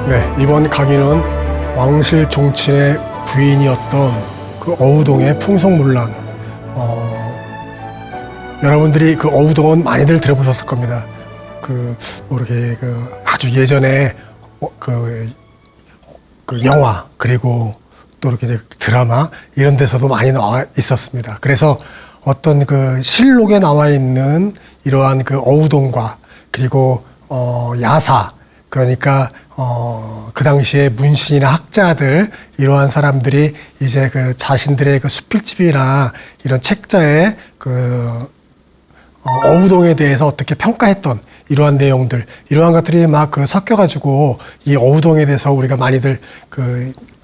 네, 이번 강의는 왕실 종친의 부인이었던 그 어우동의 풍속문란. 여러분들이 그 어우동은 많이들 들어보셨을 겁니다. 이렇게 아주 예전에 그 영화, 그리고 또 이렇게 이제 드라마 이런 데서도 많이 나와 있었습니다. 그래서 어떤 그 실록에 나와 있는 이러한 그 어우동과 그리고 야사, 그러니까 그 당시에 문신이나 학자들, 이러한 사람들이 이제 그 자신들의 그 수필집이나 이런 책자에 어우동에 대해서 어떻게 평가했던 이러한 내용들, 이러한 것들이 막 섞여가지고 이 어우동에 대해서 우리가 많이들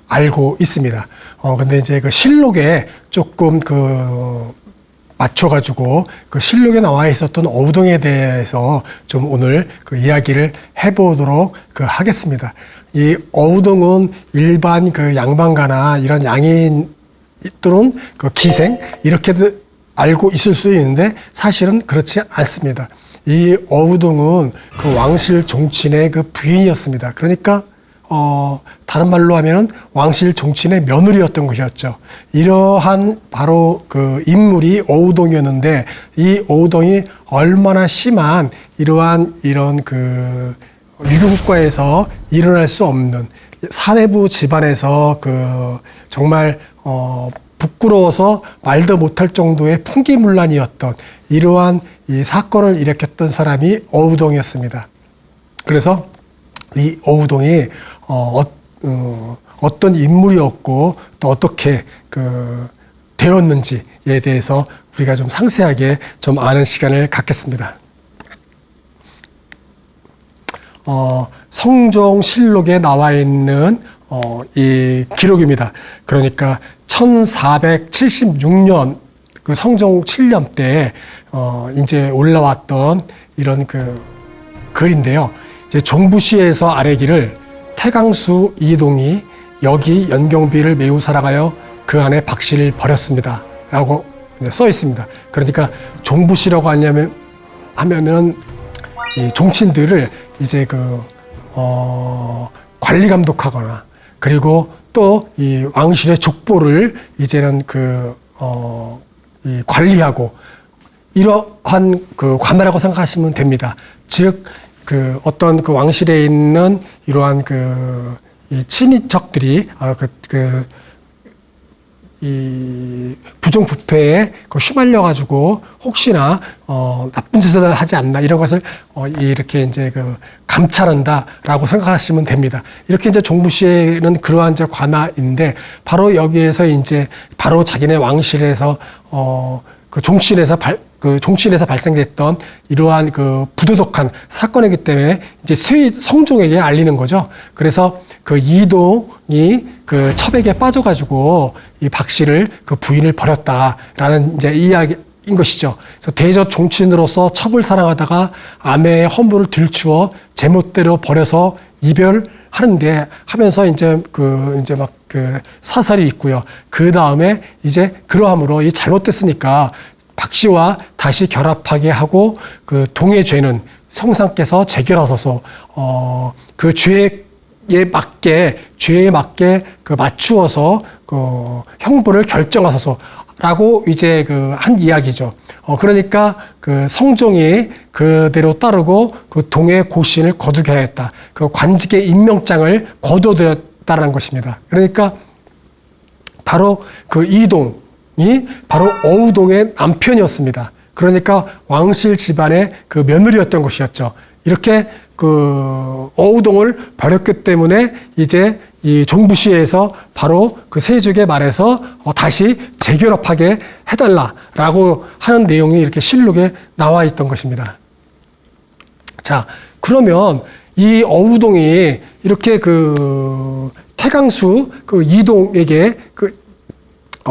알고 있습니다. 근데 이제 그 실록에 조금 맞춰가지고 그 실록에 나와 있었던 어우동에 대해서 좀 오늘 이야기를 해보도록 하겠습니다. 이 어우동은 일반 양반가나 이런 양인 또는 기생 이렇게도 알고 있을 수 있는데 사실은 그렇지 않습니다. 이 어우동은 왕실 종친의 부인이었습니다. 그러니까 다른 말로 하면은 왕실 종친의 며느리였던 것이었죠. 이러한 바로 인물이 어우동이었는데, 이 어우동이 얼마나 심한 이런 유교국가에서 일어날 수 없는 사대부 집안에서 정말 부끄러워서 말도 못할 정도의 풍기문란이었던 이러한 이 사건을 일으켰던 사람이 어우동이었습니다. 그래서 이 어우동이 어떤 인물이었고 또 어떻게 되었는지에 대해서 우리가 좀 상세하게 좀 아는 시간을 갖겠습니다. 성종실록에 나와 있는 이 기록입니다. 그러니까 1476년 성종 7년 때 이제 올라왔던 이런 글인데요. 이제 종부시에서 아뢰기를 태강수 이동이 여기 연경비를 매우 사랑하여 그 안에 박씨를 버렸습니다. 라고 써 있습니다. 그러니까 종부시라고 하면은 이 종친들을 이제 관리 감독하거나 그리고 또 이 왕실의 족보를 이제는 이 관리하고 이러한 관할이라고 생각하시면 됩니다. 즉 어떤 왕실에 있는 이러한 이 친인척들이 이 부정부패에 휘말려 가지고 혹시나 나쁜 짓을 하지 않나 이런 것을 이렇게 이제 감찰한다라고 생각하시면 됩니다. 이렇게 이제 종부시에는 그러한 이제 관아인데 바로 여기에서 이제 바로 자기네 왕실에서 종친에서 발생됐던 이러한 부도덕한 사건이기 때문에 이제 성종에게 알리는 거죠. 그래서 이동이 첩에게 빠져가지고 이 박씨를 부인을 버렸다라는 이제 이야기인 것이죠. 그래서 대저 종친으로서 첩을 사랑하다가 아내의 허물을 들추어 제멋대로 버려서 이별하는데 하면서 이제 사설이 있고요. 그 다음에 이제 그러함으로 이 잘못됐으니까 박씨와 다시 결합하게 하고 동의 죄는 성상께서 재결하소서 죄에 맞게 맞추어서 형벌을 결정하소서라고 이제 한 이야기죠. 그러니까 성종이 그대로 따르고 동의 고신을 거두게 하였다. 관직의 임명장을 거둬들였다는 것입니다. 그러니까 바로 이동이 바로 어우동의 남편이었습니다. 그러니까 왕실 집안의 며느리였던 것이었죠. 이렇게 어우동을 버렸기 때문에 이제 이 종부시에서 바로 세족에 말해서 다시 재결합하게 해달라라고 하는 내용이 이렇게 실록에 나와 있던 것입니다. 자, 그러면 이 어우동이 이렇게 태강수 이동에게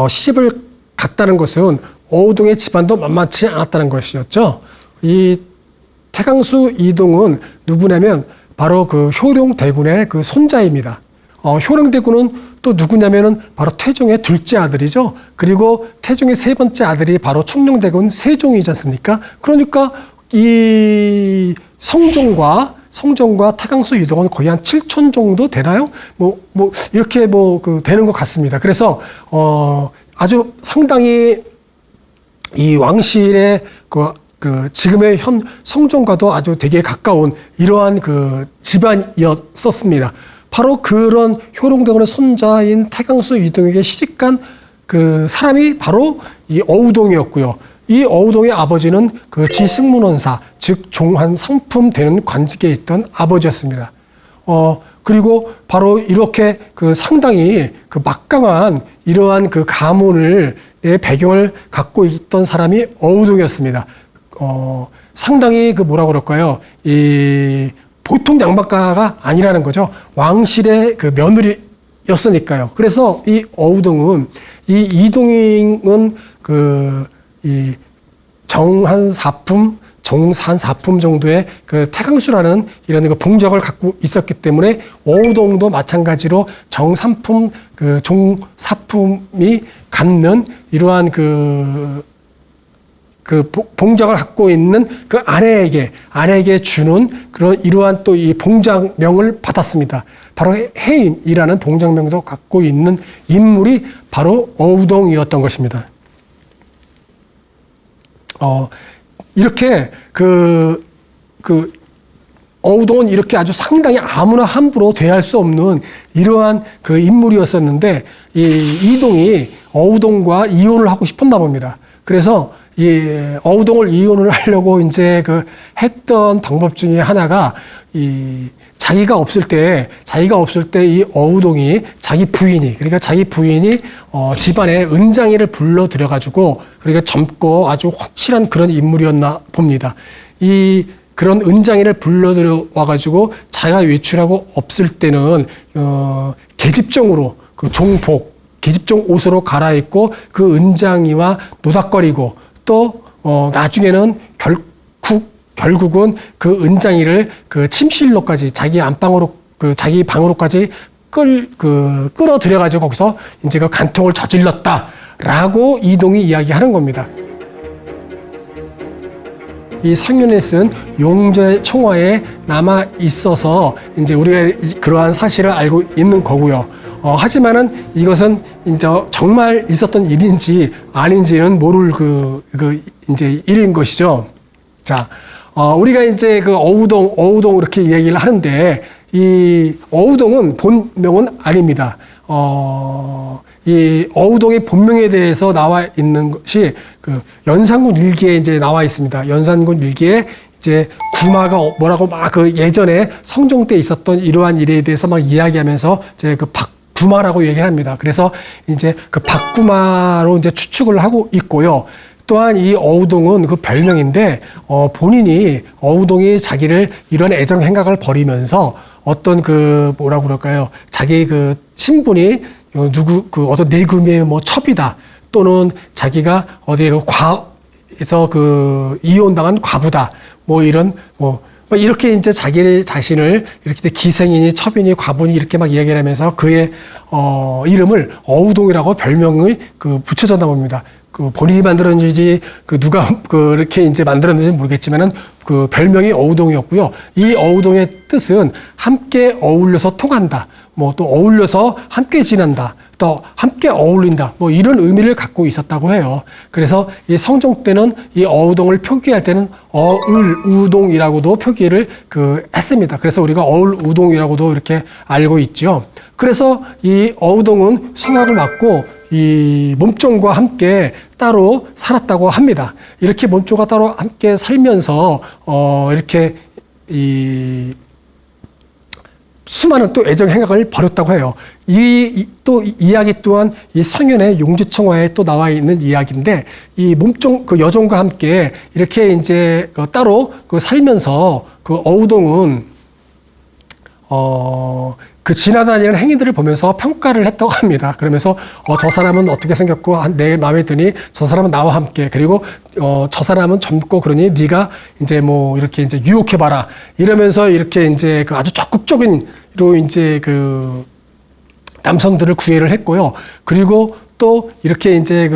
시집을 갔다는 것은 어우동의 집안도 만만치 않았다는 것이었죠. 이 태강수 이동은 누구냐면 바로 효령대군의 손자입니다. 효령대군은 또 누구냐면은 바로 태종의 둘째 아들이죠. 그리고 태종의 세 번째 아들이 바로 충녕대군 세종이지 않습니까? 그러니까 이 성종과 성종과 태강수 이동은 거의 한 7촌 정도 되나요? 이렇게 되는 것 같습니다. 그래서, 아주 상당히 이 왕실의 지금의 현 성종과도 아주 되게 가까운 이러한 집안이었었습니다. 바로 그런 효롱대군의 손자인 태강수 이동에게 시집간 사람이 바로 이 어우동이었고요. 이 어우동의 아버지는 지승문원사, 즉 종한 상품 되는 관직에 있던 아버지였습니다. 그리고 바로 이렇게 상당히 막강한 이러한 가문의 배경을 갖고 있던 사람이 어우동이었습니다. 상당히 뭐라 그럴까요? 보통 양반가가 아니라는 거죠. 왕실의 며느리였으니까요. 그래서 이 어우동은, 이 이동은 이 정한사품, 정산사품 정도의 태강수라는 이런 봉적을 갖고 있었기 때문에 어우동도 마찬가지로 정삼품, 종사품이 갖는 이러한 봉적을 갖고 있는 아내에게 주는 이러한 또 이 봉장명을 받았습니다. 바로 해인이라는 봉장명도 갖고 있는 인물이 바로 어우동이었던 것입니다. 이렇게 어우동은 이렇게 아주 상당히 아무나 함부로 대할 수 없는 이러한 인물이었었는데, 이 이동이 어우동과 이혼을 하고 싶었나 봅니다. 그래서 어우동을 이혼을 하려고 이제 했던 방법 중에 하나가, 자기가 없을 때 이 어우동이 자기 부인이 집안에 은장이를 불러들여가지고, 그러니까 젊고 아주 확실한 그런 인물이었나 봅니다. 그런 은장이를 불러들여와가지고 자기가 외출하고 없을 때는 계집종으로 계집종 옷으로 갈아입고 은장이와 노닥거리고, 또 나중에는 결국은 은장이를 침실로까지, 자기 안방으로 자기 방으로까지 끌어들여가지고 거기서 이제 간통을 저질렀다라고 이동이 이야기하는 겁니다. 이 상윤에 쓴 용제총화에 남아 있어서 이제 우리가 그러한 사실을 알고 있는 거고요. 하지만은 이것은 이제 정말 있었던 일인지 아닌지는 모를 이제 일인 것이죠. 자, 우리가 이제 어우동 이렇게 얘기를 하는데, 이 어우동은 본명은 아닙니다. 이 어우동의 본명에 대해서 나와 있는 것이 연산군 일기에 이제 나와 있습니다. 연산군 일기에 이제 구마가 뭐라고 예전에 성종 때 있었던 이러한 일에 대해서 이야기하면서 이제 박구마라고 얘기를 합니다. 그래서 이제 박구마로 이제 추측을 하고 있고요. 또한 이 어우동은 별명인데, 본인이 어우동이 자기를 이런 애정 행각을 벌이면서 어떤 뭐라고 그럴까요? 자기 신분이 어떤 내금의 첩이다, 또는 자기가 어디에 과에서 이혼당한 과부다, 이렇게 이제 자기 자신을 이렇게 기생이니 첩이니 과부니 이렇게 이야기를 하면서 그의 이름을 어우동이라고 별명을 붙여졌나 봅니다. 본인이 만들었는지 누가 이렇게 이제 만들었는지 모르겠지만은 별명이 어우동이었고요. 이 어우동의 뜻은 함께 어울려서 통한다, 또 어울려서 함께 지낸다, 또 함께 어울린다, 이런 의미를 갖고 있었다고 해요. 그래서 이 성종 때는 이 어우동을 표기할 때는 어을우동이라고도 표기를 했습니다. 그래서 우리가 어울우동이라고도 이렇게 알고 있죠. 그래서 이 어우동은 성악을 맡고 이 몸종과 함께 따로 살았다고 합니다. 이렇게 몸종과 따로 함께 살면서 이렇게 수많은 또 애정 행각을 벌였다고 해요. 또 이야기 또한 이 성윤의 용지청화에 또 나와 있는 이야기인데, 이 몸종 여종과 함께 이렇게 이제 따로 살면서 어우동은 지나다니는 행위들을 보면서 평가를 했다고 합니다. 그러면서 저 사람은 어떻게 생겼고 내 마음에 드니 저 사람은 나와 함께, 그리고 저 사람은 젊고 그러니 네가 이제 이렇게 이제 유혹해봐라, 이러면서 이렇게 이제 아주 적극적인로 이제 남성들을 구애를 했고요. 그리고 또 이렇게 이제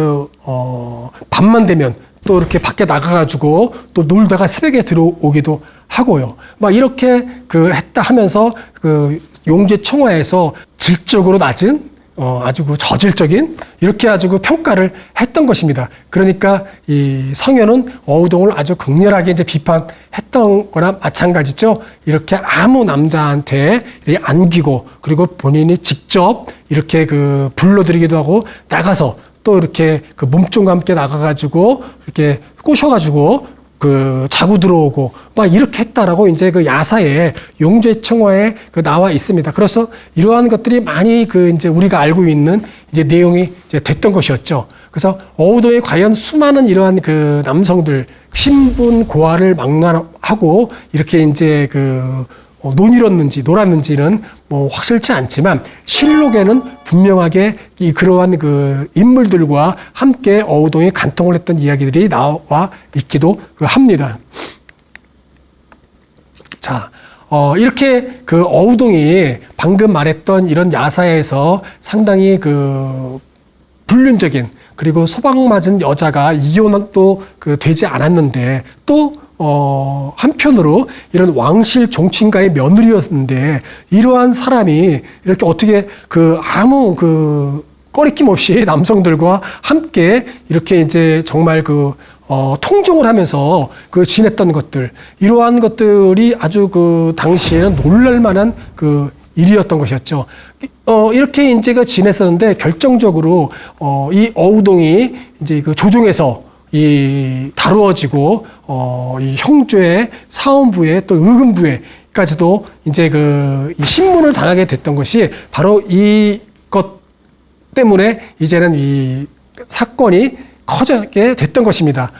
밤만 되면 또 이렇게 밖에 나가가지고 또 놀다가 새벽에 들어오기도 하고요. 막 이렇게 그 했다 하면서 그 용제 청화에서 질적으로 낮은 아주 그 저질적인 이렇게 아주 그 평가를 했던 것입니다. 그러니까 이 성현은 어우동을 아주 극렬하게 이제 비판했던 거나 마찬가지죠. 이렇게 아무 남자한테 이렇게 안기고 그리고 본인이 직접 이렇게 그 불러들이기도 하고 나가서 또 이렇게 그 몸종과 함께 나가가지고 이렇게 꼬셔가지고 그 자고 들어오고 막 이렇게 했다라고 이제 그 야사에 용제청화에 그 나와 있습니다. 그래서 이러한 것들이 많이 그 이제 우리가 알고 있는 이제 내용이 이제 됐던 것이었죠. 그래서 어우동이 과연 수많은 이러한 그 남성들 신분 고하를 막론하고 이렇게 이제 그 논이었는지 놀았는지는 뭐 확실치 않지만 실록에는 분명하게 이 그러한 그 인물들과 함께 어우동이 간통을 했던 이야기들이 나와 있기도 합니다. 자, 이렇게 그 어우동이 방금 말했던 이런 야사에서 상당히 그 불륜적인 그리고 소방맞은 여자가 이혼도 그 되지 않았는데 또 한편으로 이런 왕실 종친가의 며느리였는데 이러한 사람이 이렇게 어떻게 그 아무 그 꺼리낌 없이 남성들과 함께 이렇게 이제 정말 그 통종을 하면서 그 지냈던 것들 이러한 것들이 아주 그 당시에는 놀랄만한 그 일이었던 것이었죠. 이렇게 이제 그 지냈었는데 결정적으로 이 어우동이 이제 그 조정에서 이 다루어지고 이 형조의 사원부에 또 의금부에까지도 이제 그 이 신문을 당하게 됐던 것이 바로 이것 때문에 이제는 이 사건이 커지게 됐던 것입니다.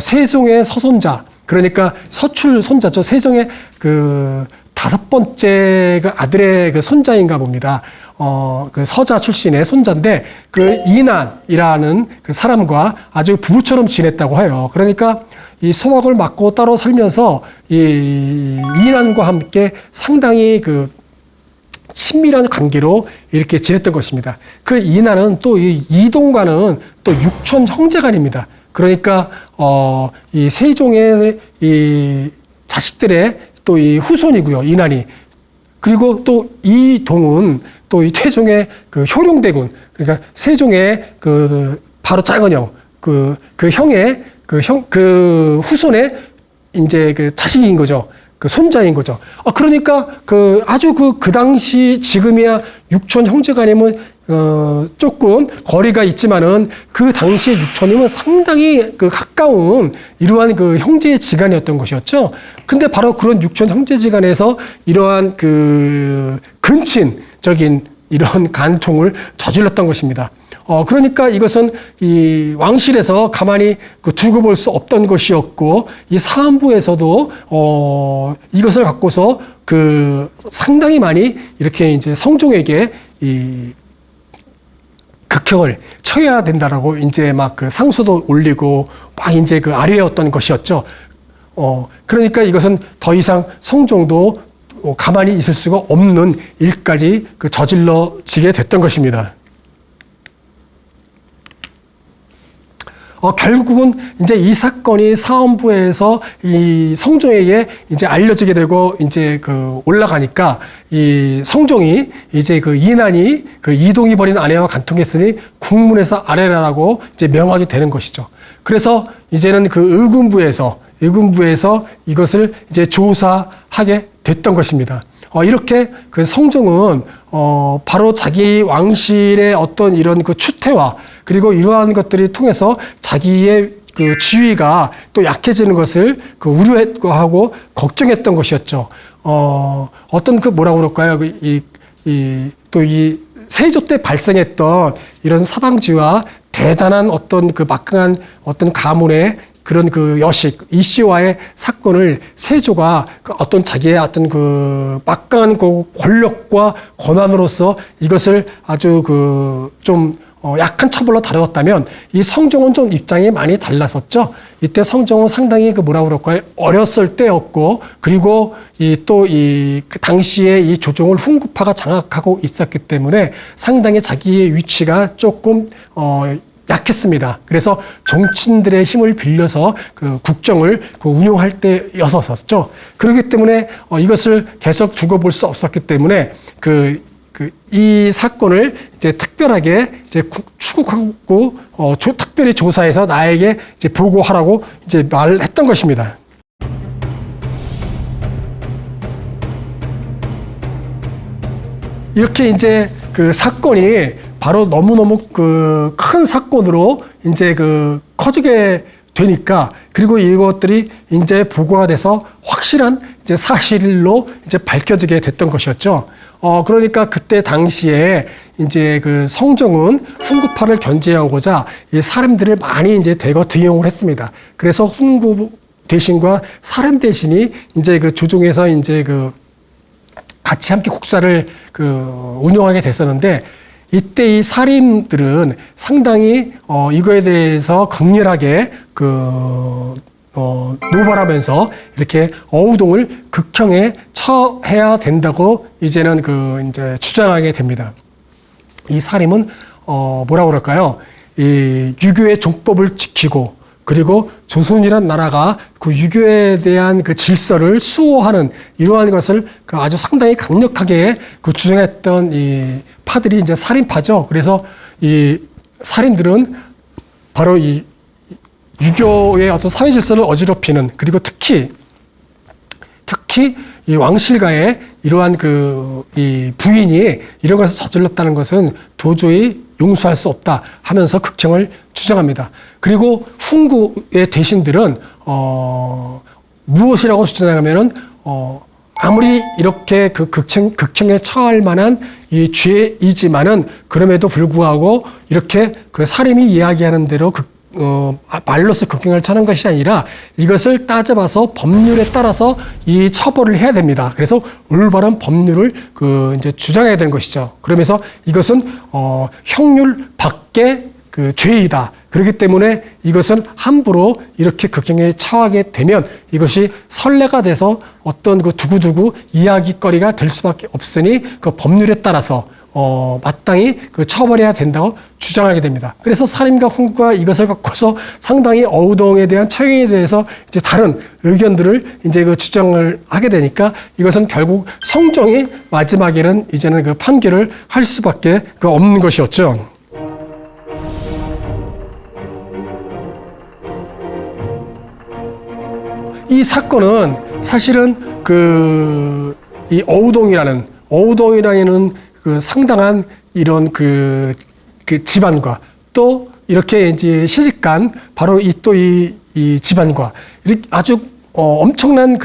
세종의 서손자 그러니까 서출 손자죠. 세종의 그 5번째 그 아들의 그 손자인가 봅니다. 그 서자 출신의 손자인데 그 이난이라는 그 사람과 아주 부부처럼 지냈다고 해요. 그러니까 이 소학을 맡고 따로 살면서 이 이난과 함께 상당히 그 친밀한 관계로 이렇게 지냈던 것입니다. 그 이난은 또 이 이동과는 또 육촌 형제간입니다. 그러니까 이 세종의 이 자식들의 또 이 후손이고요. 이난이. 그리고 또 이동은 또 이 태종의 그 효룡대군, 그러니까 세종의 그 바로 작은 형, 그 형의 그 후손의 이제 그 자식인 거죠. 그 손자인 거죠. 그러니까 그 아주 그 당시 지금이야 육촌 형제간이면 조금 거리가 있지만은 그 당시에 육촌이면 상당히 그 가까운 이러한 그 형제지간이었던 것이었죠. 근데 바로 그런 육촌 형제지간에서 이러한 그 근친적인 이런 간통을 저질렀던 것입니다. 그러니까 이것은 이 왕실에서 가만히 그 두고 볼 수 없던 것이었고, 이 사헌부에서도, 이것을 갖고서 그 상당히 많이 이렇게 이제 성종에게 이 극형을 쳐야 된다라고 이제 막 그 상소도 올리고 막 이제 그 아뢰었던 것이었죠. 그러니까 이것은 더 이상 성종도 가만히 있을 수가 없는 일까지 그 저질러지게 됐던 것입니다. 결국은 이제 이 사건이 사헌부에서 이 성종에게 이제 알려지게 되고 이제 그 올라가니까 이 성종이 이제 그 이난이 그 이동이 벌인 아내와 간통했으니 국문에서 아래라라고 이제 명하게 되는 것이죠. 그래서 이제는 그 의금부에서 이것을 이제 조사하게 됐던 것입니다. 이렇게 그 성종은 바로 자기 왕실의 어떤 이런 그 추태와 그리고 이러한 것들이 통해서 자기의 그 지위가 또 약해지는 것을 그 우려하고 걱정했던 것이었죠. 어떤 그 뭐라고 그럴까요? 또 이 세조 때 발생했던 이런 사방지와 대단한 어떤 그 막강한 어떤 가문의 그런 그 여식, 이 씨와의 사건을 세조가 그 어떤 자기의 어떤 그 막강한 그 권력과 권한으로서 이것을 아주 그 좀 약한 처벌로 다루었다면 이 성종은 좀 입장이 많이 달랐었죠. 이때 성종은 상당히 그 뭐라고 그럴까요? 어렸을 때였고, 그리고 그 당시에 이 조정을 훈구파가 장악하고 있었기 때문에 상당히 자기의 위치가 조금 약했습니다. 그래서 정치인들의 힘을 빌려서 그 국정을 운용할 때였었죠. 그렇기 때문에 이것을 계속 두고 볼 수 없었기 때문에 이 사건을 이제 특별하게 이제 추궁하고 특별히 조사해서 나에게 이제 보고하라고 이제 말했던 것입니다. 이렇게 이제 그 사건이 바로 너무너무 그 큰 사건으로 이제 커지게 되니까, 그리고 이것들이 이제 보고가 돼서 확실한 이제 사실로 이제 밝혀지게 됐던 것이었죠. 그러니까 그때 당시에 이제 성종은 훈구파를 견제하고자 이 사람들을 많이 이제 대거 등용을 했습니다. 그래서 훈구 대신과 사람 대신이 이제 조정에서 이제 같이 함께 국사를 운영하게 됐었는데, 이때 이 사림들은 상당히 이거에 대해서 극렬하게 노발하면서 이렇게 어우동을 극형에 처해야 된다고 이제는 이제 주장하게 됩니다. 이 사림은 뭐라고 그럴까요? 이 유교의 종법을 지키고, 그리고 조선이란 나라가 유교에 대한 질서를 수호하는 이러한 것을 아주 상당히 강력하게 주장했던 이 파들이 이제 살인파죠. 그래서 이 살인들은 바로 이 유교의 어떤 사회 질서를 어지럽히는, 그리고 특히 이 왕실가의 이러한 이 부인이 이런 것을 저질렀다는 것은 도저히 용서할 수 없다 하면서 극형을 주장합니다. 그리고 훈구의 대신들은 무엇이라고 주장하냐면은 아무리 이렇게 극형에 처할 만한 이 죄이지만은 그럼에도 불구하고 이렇게 사림이 이야기하는 대로 말로서 극형을 처하는 것이 아니라 이것을 따져봐서 법률에 따라서 이 처벌을 해야 됩니다. 그래서 올바른 법률을 이제 주장해야 되는 것이죠. 그러면서 이것은 형률 밖의 죄이다. 그렇기 때문에 이것은 함부로 이렇게 극형에 처하게 되면 이것이 선례가 돼서 어떤 두고두고 이야기거리가 될 수밖에 없으니 법률에 따라서 마땅히 처벌해야 된다고 주장하게 됩니다. 그래서 살인과 훈구가 이것을 갖고서 상당히 어우동에 대한 처형에 대해서 이제 다른 의견들을 이제 주장을 하게 되니까 이것은 결국 성종이 마지막에는 이제는 판결을 할 수밖에 없는 것이었죠. 이 사건은 사실은 이 어우동이라는 상당한 이런 집안과 또 이렇게 이제 시집간 바로 이 집안과 이렇게 아주 엄청난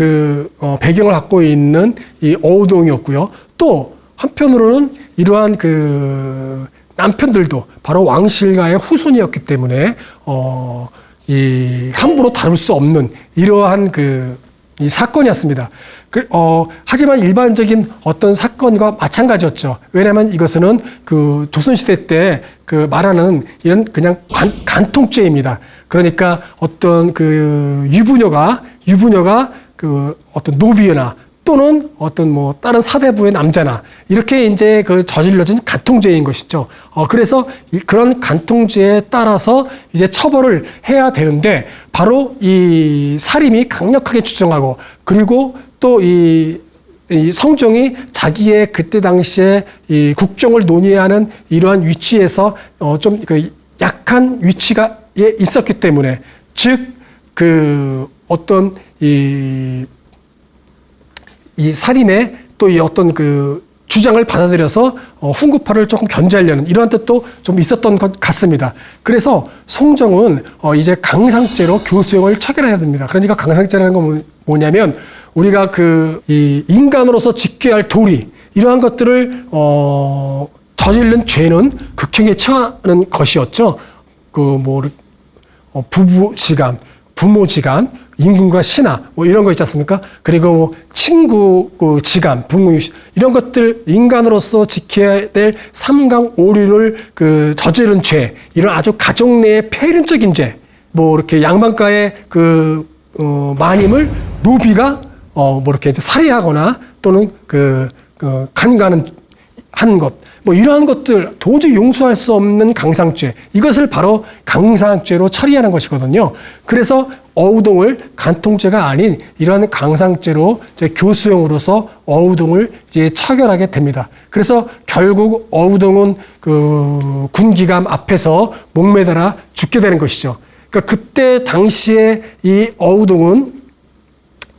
배경을 갖고 있는 이 어우동이었고요. 또 한편으로는 이러한 남편들도 바로 왕실가의 후손이었기 때문에 함부로 다룰 수 없는 이러한 이 사건이었습니다. 하지만 일반적인 어떤 사건과 마찬가지였죠. 왜냐하면 이것은 조선시대 때 말하는 이런 그냥 간통죄입니다. 그러니까 어떤 유부녀가 어떤 노비나 또는 어떤 다른 사대부의 남자나 이렇게 이제 저질러진 간통죄인 것이죠. 그래서 그런 간통죄에 따라서 이제 처벌을 해야 되는데 바로 이 살림이 강력하게 주장하고, 그리고 또 이 성종이 자기의 그때 당시에 이 국정을 논의하는 이러한 위치에서 좀 약한 위치에 있었기 때문에, 즉 어떤 이 살인의 또 이 어떤 주장을 받아들여서 훈구파를 조금 견제하려는 이러한 뜻도 좀 있었던 것 같습니다. 그래서 성종은 이제 강상죄로 교수형을 처결해야 됩니다. 그러니까 강상죄라는 건 뭐냐면 우리가 이 인간으로서 지켜야 할 도리, 이러한 것들을 저지른 죄는 극형에 처하는 것이었죠. 부부지간, 부모지간, 임금과 신하 이런 거 있지 않습니까? 그리고 친구 지간, 부모 이런 것들, 인간으로서 지켜야 될 삼강오류를 저지른 죄, 이런 아주 가족 내의 폐륜적인 죄, 이렇게 양반가의 마님을 노비가 이렇게 살해하거나 또는 간과하는 한 것, 뭐 이러한 것들 도저히 용서할 수 없는 강상죄, 이것을 바로 강상죄로 처리하는 것이거든요. 그래서 어우동을 간통죄가 아닌 이러한 강상죄로 이제 교수형으로서 어우동을 이제 처결하게 됩니다. 그래서 결국 어우동은 그 군기감 앞에서 목매달아 죽게 되는 것이죠. 그러니까 그때 당시에 이 어우동은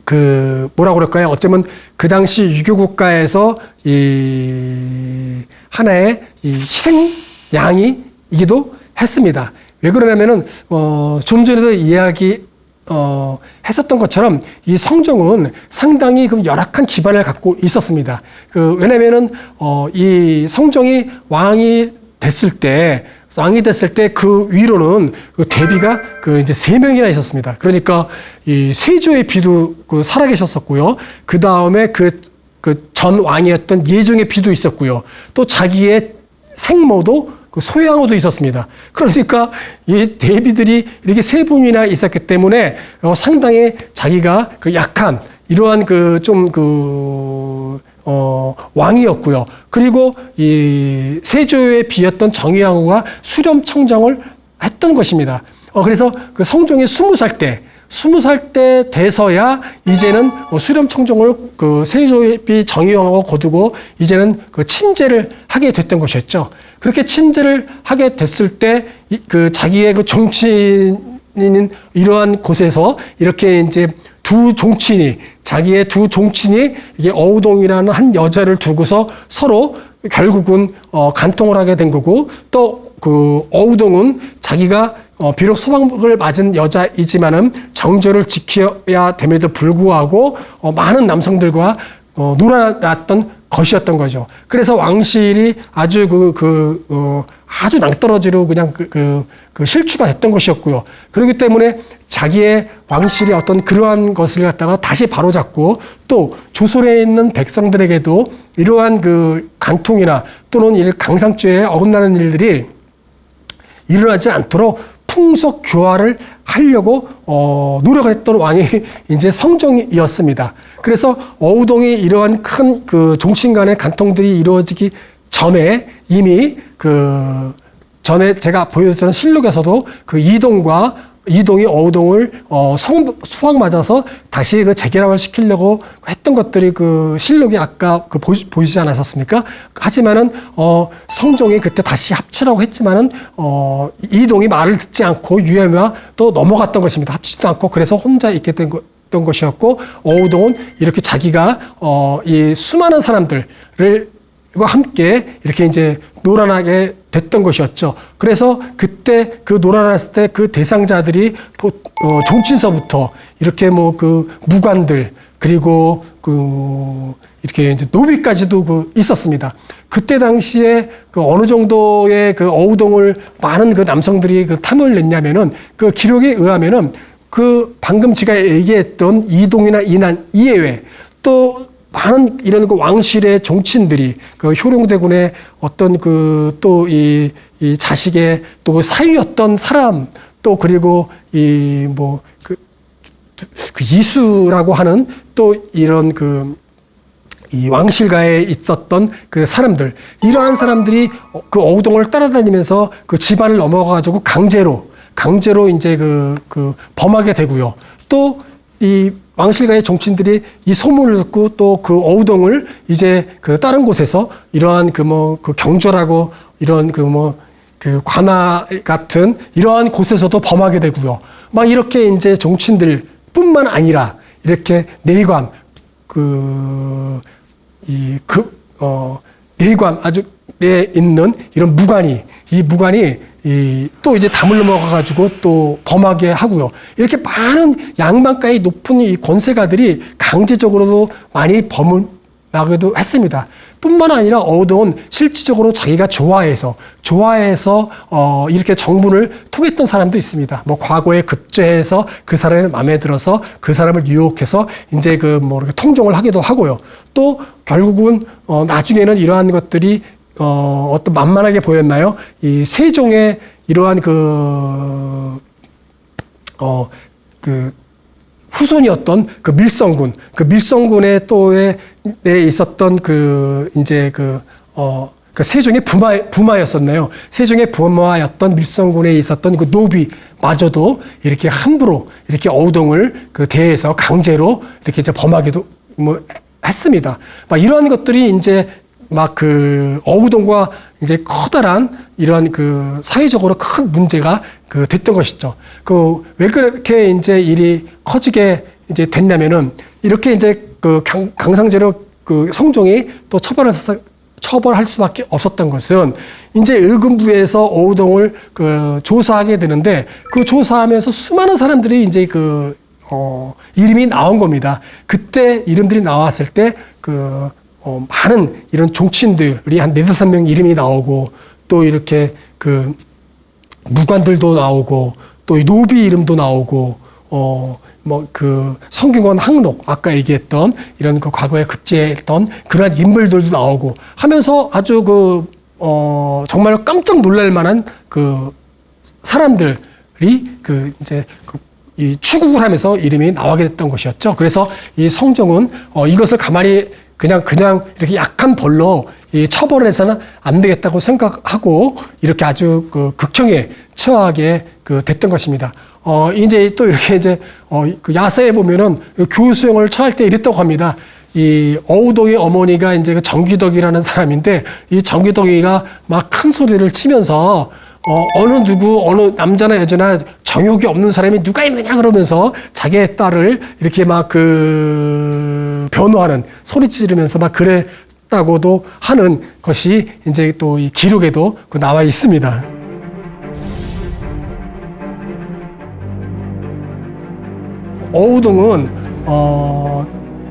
그 뭐라고 그럴까요? 어쩌면 그 당시 유교 국가에서 이 하나의 이 희생양이기도 했습니다. 왜 그러냐면은 좀 전에도 이야기 했었던 것처럼 이 성종은 상당히 그 열악한 기반을 갖고 있었습니다. 왜냐면은 이 성종이 왕이 됐을 때 그 위로는 그 대비가 그 이제 3명이나 있었습니다. 그러니까 이 세조의 비도 그 살아계셨었고요. 그 다음에 그 전 왕이었던 예종의 비도 있었고요. 또 자기의 생모도 그 소양호도 있었습니다. 그러니까 이 대비들이 이렇게 3분이나 있었기 때문에 상당히 자기가 그 약한 이러한 왕이었고요. 그리고 이 세조의 비였던 정의왕후가 수렴청정을 했던 것입니다. 그래서 그 성종이 20살 때 돼서야 이제는 수렴청정을 그 세조의 비 정의왕후가 거두고 이제는 그 친제를 하게 됐던 것이었죠. 그렇게 친제를 하게 됐을 때 그 자기의 그 종친인 이러한 곳에서 이렇게 이제 자기의 두 종친이 이게 어우동이라는 한 여자를 두고서 서로 결국은 간통을 하게 된 거고, 또 그 어우동은 자기가 비록 소방을 맞은 여자이지만은 정절을 지켜야 됨에도 불구하고 많은 남성들과 놀아났던 것이었던 거죠. 그래서 왕실이 아주 아주 낭떠러지로 그냥 실추가 됐던 것이었고요. 그렇기 때문에 자기의 왕실이 어떤 그러한 것을 갖다가 다시 바로잡고, 또 조선에 있는 백성들에게도 이러한 그 간통이나 또는 이 강상죄에 어긋나는 일들이 일어나지 않도록 풍속 교화를 하려고 노력을 했던 왕이 이제 성종이었습니다. 그래서 어우동이 이러한 큰 그 종친 간의 간통들이 이루어지기 전에 이미 전에 제가 보여드렸던 실록에서도 그 이동이 어우동을 소방 맞아서 다시 그 재결합을 시키려고 했던 것들이 그 실록이 아까 보이지 않았었습니까? 하지만은 성종이 그때 다시 합치라고 했지만은 이동이 말을 듣지 않고 유해묘와 또 넘어갔던 것입니다. 합치지도 않고. 그래서 혼자 있게 된 것이었고, 어우동은 이렇게 자기가 이 수많은 사람들을 과 함께 이렇게 이제 놀아나게 됐던 것이었죠. 그래서 그때 그 놀아났을 때 그 대상자들이 종친서부터 이렇게 뭐 그 무관들, 그리고 이렇게 이제 노비까지도 있었습니다. 그때 당시에 어느 정도의 어우동을 많은 남성들이 탐을 냈냐면은 그 기록에 의하면은 방금 제가 얘기했던 이동이나 이난 이외에 또 많은 이런 왕실의 종친들이 효령대군의 어떤 또 이 자식의 또 사위였던 사람, 또 그리고 이수라고 하는 또 이런 이 왕실가에 있었던 그 사람들, 이러한 사람들이 어우동을 따라다니면서 집안을 넘어가가지고 강제로 이제 범하게 되고요. 또 이 왕실가의 종친들이 이 소문을 듣고 또 어우동을 이제 다른 곳에서 이러한 경절하고 이런 관아 같은 이러한 곳에서도 범하게 되고요. 막 이렇게 이제 종친들 뿐만 아니라 이렇게 내관, 내관 아주 내에 있는 이런 이 무관이 또 이제 담을 넘어가가지고 또 범하게 하고요. 이렇게 많은 양반가의 높은 이 권세가들이 강제적으로도 많이 범하기도 했습니다. 뿐만 아니라 어우동은 실질적으로 자기가 좋아해서 이렇게 정분을 통했던 사람도 있습니다. 과거에 급제해서 그 사람의 마음에 들어서 그 사람을 유혹해서 이제 이렇게 통종을 하기도 하고요. 또 결국은 나중에는 이러한 것들이 어떤 만만하게 보였나요? 이 세종의 이러한 후손이었던 밀성군의 또에 있었던 그 세종의 부마였었네요. 세종의 부마였던 밀성군에 있었던 그 노비마저도 이렇게 함부로 이렇게 어우동을 그 대해서 강제로 이렇게 이제 범하기도 했습니다. 막 이러한 것들이 이제 막 그 어우동과 이제 커다란 이런 그 사회적으로 큰 문제가 그 됐던 것이죠. 그 왜 그렇게 이제 일이 커지게 이제 됐냐면은 이렇게 이제 그 강상제로 그 성종이 또 처벌할 수밖에 없었던 것은 이제 의금부에서 어우동을 그 조사하게 되는데 그 조사하면서 수많은 사람들이 이제 이름이 나온 겁니다. 그때 이름들이 나왔을 때 많은 이런 종친들이 한 4-5명 이름이 나오고 또 이렇게 그 무관들도 나오고 또 노비 이름도 나오고 성균관 항록, 아까 얘기했던 이런 그 과거에 급제했던 그러한 인물들도 나오고 하면서 아주 정말로 깜짝 놀랄 만한 그 사람들이 이 추국을 하면서 이름이 나오게 됐던 것이었죠. 그래서 이 성종은 이것을 가만히 그냥 이렇게 약한 벌로 이 처벌을 해서는 안 되겠다고 생각하고 이렇게 아주 그 극형에 처하게 됐던 것입니다. 이제 또 이렇게 이제 그 야사에 보면은 교수형을 처할 때 이랬다고 합니다. 이 어우동의 어머니가 이제 그 정기덕이라는 사람인데 이 정기덕이가 막 큰 소리를 치면서 어느 남자나 여자나 정욕이 없는 사람이 누가 있느냐 그러면서 자기의 딸을 이렇게 막 변호하는 소리 지르면서 막 그랬다고도 하는 것이 이제 또 이 기록에도 나와 있습니다. 어우동은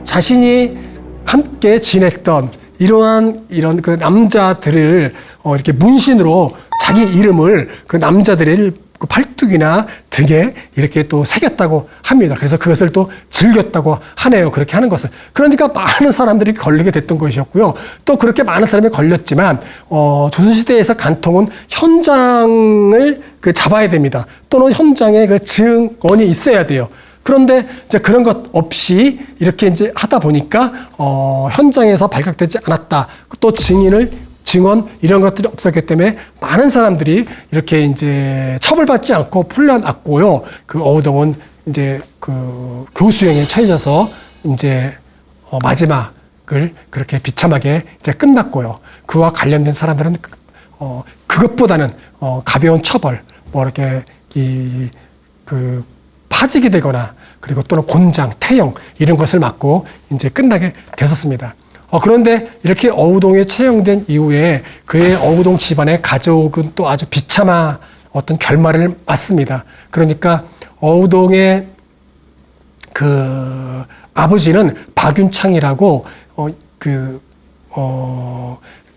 자신이 함께 지냈던 이런 그 남자들을 이렇게 문신으로 자기 이름을 그 남자들의 그 팔뚝이나 등에 이렇게 또 새겼다고 합니다. 그래서 그것을 또 즐겼다고 하네요. 그렇게 하는 것을. 그러니까 많은 사람들이 걸리게 됐던 것이었고요. 또 그렇게 많은 사람이 걸렸지만 조선시대에서 간통은 현장을 잡아야 됩니다. 또는 현장에 그 증언이 있어야 돼요. 그런데 이제 그런 것 없이 이렇게 이제 하다 보니까 현장에서 발각되지 않았다. 또 증언 이런 것들이 없었기 때문에 많은 사람들이 이렇게 이제 처벌받지 않고 풀려났고요. 그 어우동은 이제 그 교수형에 처해져서 이제 마지막을 그렇게 비참하게 이제 끝났고요. 그와 관련된 사람들은 그것보다는 가벼운 처벌, 이렇게 파직이 되거나 그리고 또는 곤장, 태형 이런 것을 맞고 이제 끝나게 됐었습니다. 그런데 이렇게 어우동에 채용된 이후에 그의 어우동 집안에 가져오긴 또 아주 비참한 어떤 결말을 맞습니다. 그러니까 어우동의 그 아버지는 박윤창이라고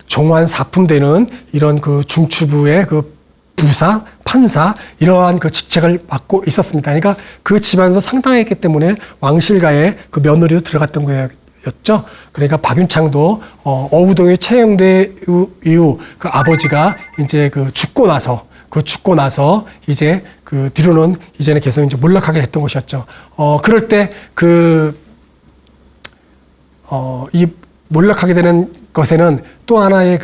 종환 사품되는 이런 그 중추부의 그 부사, 판사 이러한 그 직책을 맡고 있었습니다. 그러니까 그 집안에서 상당했기 때문에 왕실가에 그 며느리로 들어갔던 거였죠. 그러니까 박윤창도 어우동에 채용된 이후 그 아버지가 이제 죽고 나서 이제 그 뒤로는 이제는 계속 이제 몰락하게 됐던 것이었죠. 그럴 때 이 몰락하게 되는 것에는 또 하나의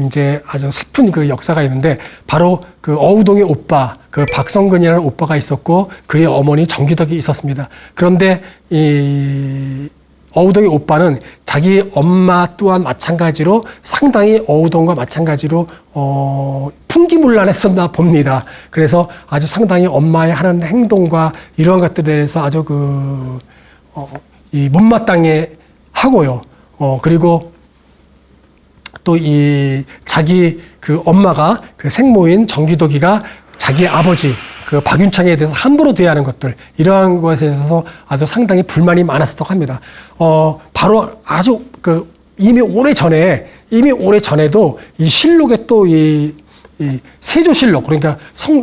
이제 아주 슬픈 그 역사가 있는데 바로 그 어우동의 오빠, 그 박성근이라는 오빠가 있었고 그의 어머니 정기덕이 있었습니다. 그런데 이 어우동의 오빠는 자기 엄마 또한 마찬가지로 상당히 어우동과 마찬가지로 풍기문란했었나 봅니다. 그래서 아주 상당히 엄마의 하는 행동과 이러한 것들에 대해서 아주 이 못마땅해 하고요. 그리고 또 자기 그 엄마가 그 생모인 정기덕이가 자기 아버지 그 박윤창에 대해서 함부로 대하는 것들 이러한 것에 대해서 아주 상당히 불만이 많았었다고 합니다. 바로 아주 이미 오래 전에도 이 실록에 또 이 세조실록 그러니까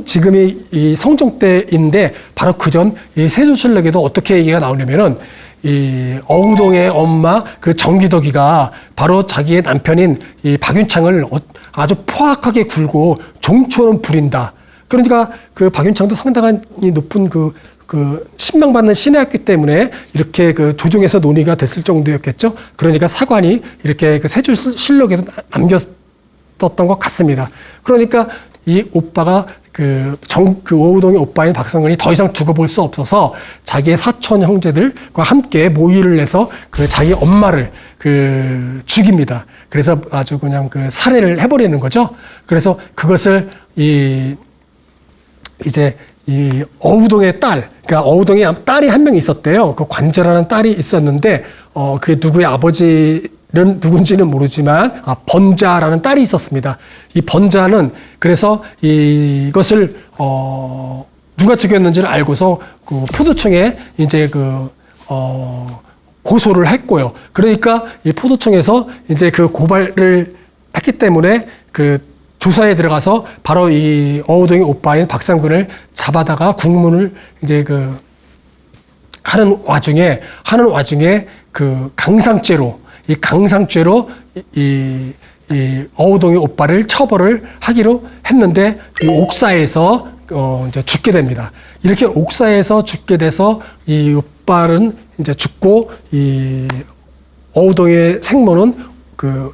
지금이 이 성종 때인데 바로 그전 이 세조실록에도 어떻게 얘기가 나오냐면은 이 어우동의 엄마 그 정기덕이가 바로 자기의 남편인 이 박윤창을 아주 포악하게 굴고 종초는 부린다. 그러니까 그 박윤창도 상당한 높은 신명받는 신하였기 때문에 이렇게 그 조정에서 논의가 됐을 정도였겠죠. 그러니까 사관이 이렇게 그 세조실록에도 남겼었던 것 같습니다. 그러니까 이 오빠가 그 오우동의 오빠인 박성근이 더 이상 두고 볼 수 없어서 자기의 사촌 형제들과 함께 모의를 해서 그 자기 엄마를 죽입니다. 그래서 아주 그냥 살해를 해버리는 거죠. 그래서 그것을 이제 이 어우동의 딸, 그러니까 어우동의 딸이 한 명 있었대요. 그 관저라는 딸이 있었는데, 그게 누구의 아버지는 누군지는 모르지만, 번자라는 딸이 있었습니다. 이 번자는 그래서 이것을, 누가 죽였는지를 알고서 그 포도청에 이제 고소를 했고요. 그러니까 이 포도청에서 이제 그 고발을 했기 때문에 조사에 들어가서 바로 이 어우동의 오빠인 박상근을 잡아다가 국문을 이제 하는 와중에 강상죄로 이 어우동의 오빠를 처벌을 하기로 했는데 이 옥사에서 이제 죽게 됩니다. 이렇게 옥사에서 죽게 돼서 이 오빠는 이제 죽고 이 어우동의 생모는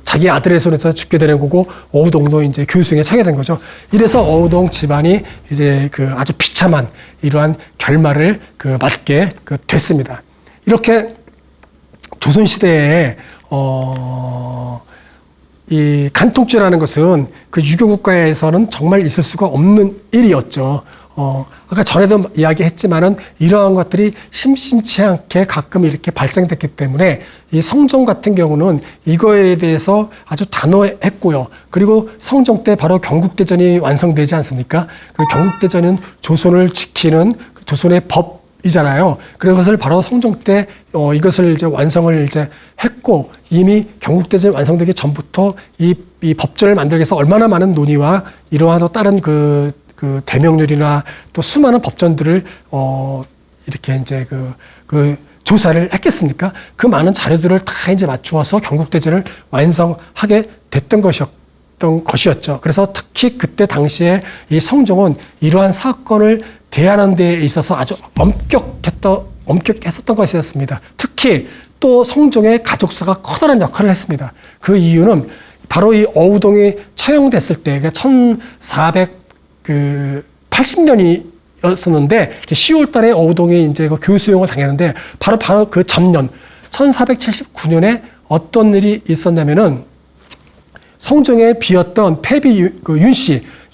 자기 아들의 손에서 죽게 되는 거고, 어우동도 이제 교수형에 차게 된 거죠. 이래서 어우동 집안이 이제 아주 비참한 이러한 결말을 맞게 됐습니다. 이렇게 조선시대에, 이 간통죄라는 것은 유교국가에서는 정말 있을 수가 없는 일이었죠. 아까 전에도 이야기했지만은 이러한 것들이 심심치 않게 가끔 이렇게 발생됐기 때문에 이 성종 같은 경우는 이거에 대해서 아주 단호했고요. 그리고 성종 때 바로 경국대전이 완성되지 않습니까? 그 경국대전은 조선을 지키는 조선의 법이잖아요. 그것을 바로 성종 때 이것을 이제 완성을 이제 했고, 이미 경국대전이 완성되기 전부터 이 법전을 만들기 위해서 얼마나 많은 논의와 이러한 또 다른 대명률이나 또 수많은 법전들을 이렇게 이제 조사를 했겠습니까? 그 많은 자료들을 다 이제 맞추어서 경국대전을 완성하게 됐던 것이었죠. 그래서 특히 그때 당시에 이 성종은 이러한 사건을 대하는 데 있어서 아주 엄격했었던 것이었습니다. 특히 또 성종의 가족사가 커다란 역할을 했습니다. 그 이유는 바로 이 어우동이 처형됐을 때, 1480년이었었는데 10월 달에 어우동이 이제 교수형을 당했는데 바로 그 전년 1479년에 어떤 일이 있었냐면은 성종의 비였던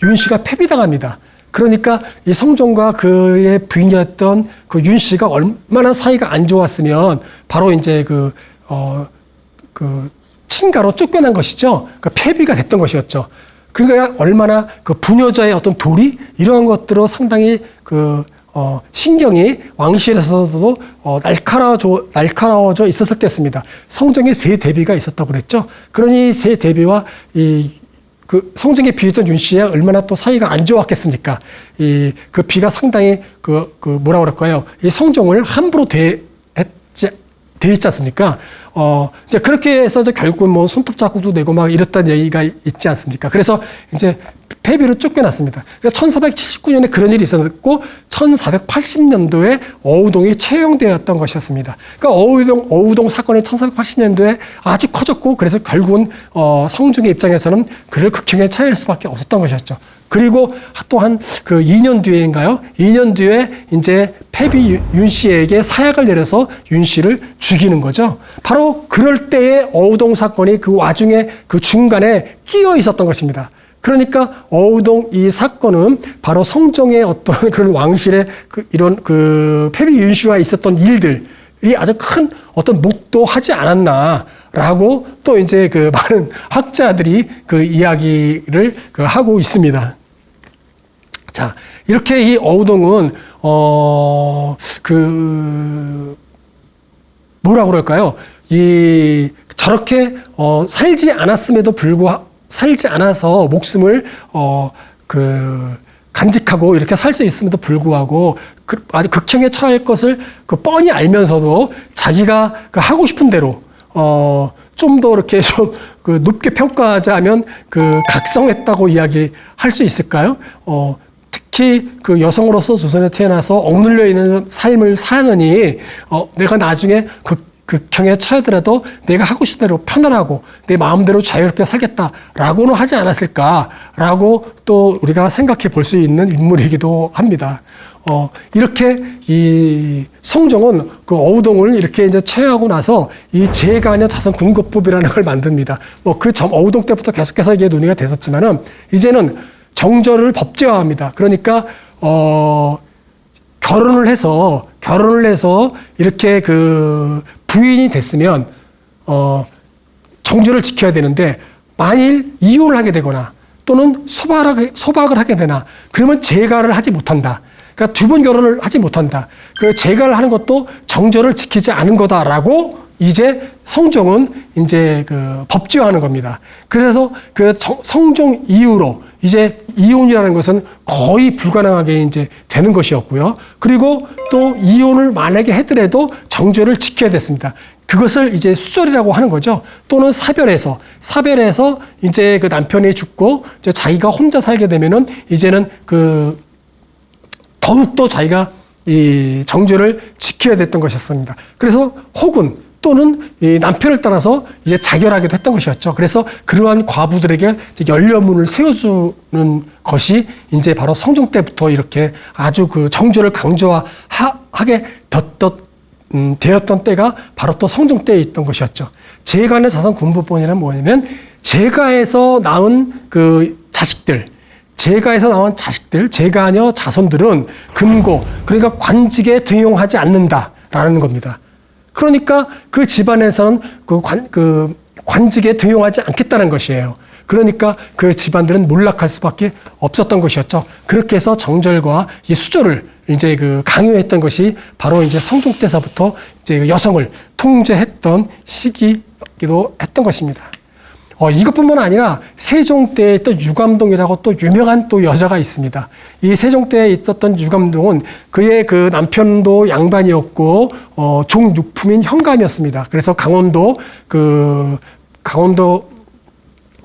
윤씨가 폐비당합니다. 그러니까 이 성종과 그의 부인이었던 윤씨가 얼마나 사이가 안 좋았으면 바로 이제 친가로 쫓겨난 것이죠. 폐비가 됐던 것이었죠. 그가 얼마나 부녀자의 어떤 도리 이러한 것들로 상당히 신경이 왕실에서도 날카로워져 있었을 때였습니다. 성종의 세 대비가 있었다고 그랬죠. 그러니 세 대비와 성종의 비였던 윤씨에 얼마나 또 사이가 안 좋았겠습니까? 그 비가 상당히 뭐라 그럴까요? 이 성종을 함부로 대했지 않습니까? 이제 그렇게 해서 결국 뭐 손톱 자국도 내고 막 이랬다는 얘기가 있지 않습니까? 그래서 이제 폐비로 쫓겨났습니다. 그러니까 1479년에 그런 일이 있었고 1480년도에 어우동이 처형되었던 것이었습니다. 그러니까 어우동 사건이 1480년도에 아주 커졌고 그래서 결국은 성종의 입장에서는 그를 극형에 처할 수밖에 없었던 것이었죠. 그리고 또한 2년 뒤에인가요? 2년 뒤에 이제 폐비 윤 씨에게 사약을 내려서 윤 씨를 죽이는 거죠. 바로 그럴 때의 어우동 사건이 그 와중에 그 중간에 끼어 있었던 것입니다. 그러니까 어우동 이 사건은 바로 성종의 어떤 그런 왕실의 이런 폐비 윤 씨와 있었던 일들이 아주 큰 어떤 목도하지 않았나라고 또 이제 많은 학자들이 이야기를 하고 있습니다. 자, 이렇게 이 어우동은 뭐라 그럴까요? 저렇게 살지 않아서 목숨을 간직하고 이렇게 살 수 있음에도 불구하고 아주 극형에 처할 것을 뻔히 알면서도 자기가 하고 싶은 대로 좀 더 이렇게 좀 높게 평가하자면 각성했다고 이야기할 수 있을까요? 특히 그 여성으로서 조선에 태어나서 억눌려 있는 삶을 사느니 내가 나중에 극형에 처하더라도 내가 하고 싶은 대로 편안하고 내 마음대로 자유롭게 살겠다라고는 하지 않았을까라고 또 우리가 생각해 볼 수 있는 인물이기도 합니다. 이렇게 이 성종은 그 어우동을 이렇게 이제 처형하고 나서 이 제가녀 자선 군고법이라는 걸 만듭니다. 어우동 때부터 계속해서 이게 논의가 됐었지만은 이제는 정절을 법제화합니다. 그러니까 결혼을 해서 이렇게 그 부인이 됐으면 정절을 지켜야 되는데 만일 이혼을 하게 되거나 또는 소박을 하게 되나 그러면 재가를 하지 못한다. 그러니까 두 번 결혼을 하지 못한다. 그 재가를 하는 것도 정절을 지키지 않은 거다라고 이제 성종은 이제 그 법제화하는 겁니다. 그래서 그 성종 이후로 이제 이혼이라는 것은 거의 불가능하게 이제 되는 것이었고요. 그리고 또 이혼을 만약에 했더라도 정절을 지켜야 됐습니다. 그것을 이제 수절이라고 하는 거죠. 또는 사별해서 이제 그 남편이 죽고 이제 자기가 혼자 살게 되면은 이제는 그 더욱더 자기가 이 정절을 지켜야 됐던 것이었습니다. 그래서 혹은 또는 이 남편을 따라서 이제 자결하기도 했던 것이었죠. 그래서 그러한 과부들에게 연료문을 세워주는 것이 이제 바로 성종 때부터 이렇게 아주 그 정절을 강조하게 되었던 때가 바로 또 성종 때에 있던 것이었죠. 제가의 자선 군부법이란 뭐냐면 제가에서 낳은 그 자식들, 제가녀 자손들은 금고, 그러니까 관직에 등용하지 않는다라는 겁니다. 그러니까 그 집안에서는 그 관직에 등용하지 않겠다는 것이에요. 그러니까 그 집안들은 몰락할 수밖에 없었던 것이었죠. 그렇게 해서 정절과 이 수절을 이제 그 강요했던 것이 바로 이제 성종 때서부터 이제 여성을 통제했던 시기이기도 했던 것입니다. 이것뿐만 아니라 세종 때에 또 유감동이라고 또 유명한 또 여자가 있습니다. 이 세종 때에 있었던 유감동은 그의 그 남편도 양반이었고 종육품인 현감이었습니다. 그래서 강원도에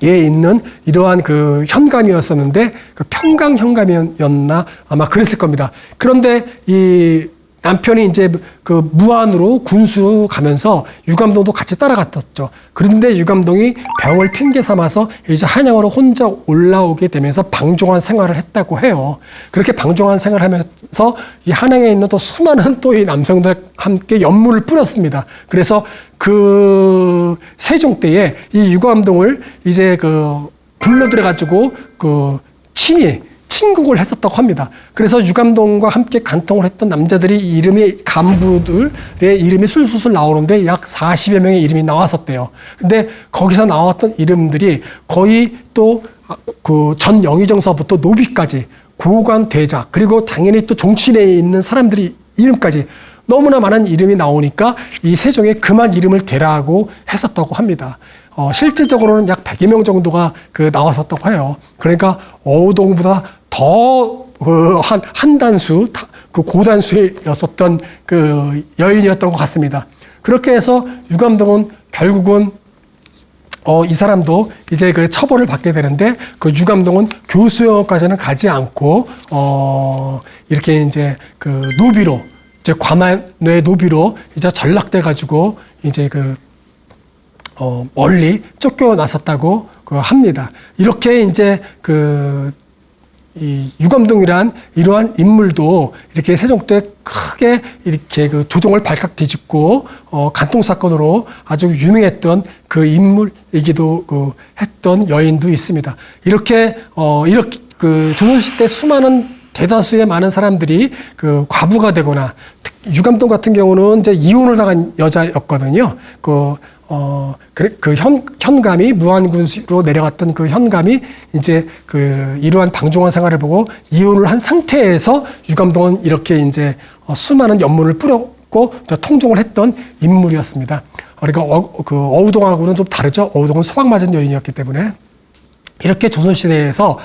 있는 이러한 그 현감이었었는데 그 평강 현감이었나 아마 그랬을 겁니다. 그런데 이 남편이 이제 그 무안으로 군수 가면서 유감동도 같이 따라갔었죠. 그런데 유감동이 병을 핑계 삼아서 이제 한양으로 혼자 올라오게 되면서 방종한 생활을 했다고 해요. 그렇게 방종한 생활을 하면서 이 한양에 있는 또 수많은 또 이 남성들 함께 연물을 뿌렸습니다. 그래서 그 세종 때에 이 유감동을 이제 그 불러들여가지고 그 친국을 했었다고 합니다. 그래서 유감동과 함께 간통을 했던 남자들이 간부들의 이름이 술술 나오는데 약 40여 명의 이름이 나왔었대요. 근데 거기서 나왔던 이름들이 거의 또 그 전 영의정서부터 노비까지 고관 대자 그리고 당연히 또 종친에 있는 사람들이 이름까지 너무나 많은 이름이 나오니까 이 세종에 그만 이름을 대라고 했었다고 합니다. 실제적으로는 약 100여 명 정도가 나왔었다고 해요. 그러니까 어우동보다 더 한 단수, 그 고단수였었던 그 여인이었던 것 같습니다. 그렇게 해서 유감동은 결국은 이 사람도 이제 그 처벌을 받게 되는데 그 유감동은 교수형까지는 가지 않고 이렇게 이제 그 노비로 이제 과만의 노비로 이제 전락돼 가지고 이제 멀리 쫓겨났었다고 합니다. 이렇게 이제 이 유감동이란 이러한 인물도 이렇게 세종 때 크게 이렇게 그 조정을 발칵 뒤집고 간통 사건으로 아주 유명했던 그 인물이기도 했던 여인도 있습니다. 이렇게 그 조선시대 수많은 대다수의 많은 사람들이 그 과부가 되거나 유감동 같은 경우는 이제 이혼을 당한 여자였거든요. 현감이 무안군수로 내려갔던 그 현감이 이제 이러한 방종한 생활을 보고 이혼을 한 상태에서 유감동은 이렇게 이제 수많은 연문을 뿌렸고 통종을 했던 인물이었습니다. 그러니까 어우동하고는 좀 다르죠. 어우동은 소방 맞은 여인이었기 때문에 이렇게 조선시대에서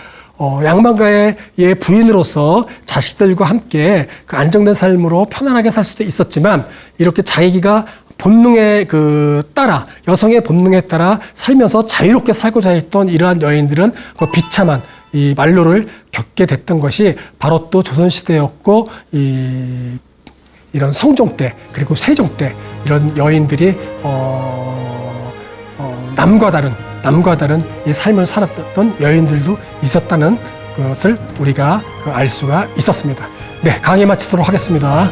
양반가의 부인으로서 자식들과 함께 안정된 삶으로 편안하게 살 수도 있었지만 이렇게 자기가 본능에 여성의 본능에 따라 살면서 자유롭게 살고자 했던 이러한 여인들은 비참한 이 만료를 겪게 됐던 것이 바로 또 조선시대였고, 이런 성종 때, 그리고 세종 때, 이런 여인들이, 남과 다른 이 삶을 살았던 여인들도 있었다는 것을 우리가 알 수가 있었습니다. 네, 강의 마치도록 하겠습니다.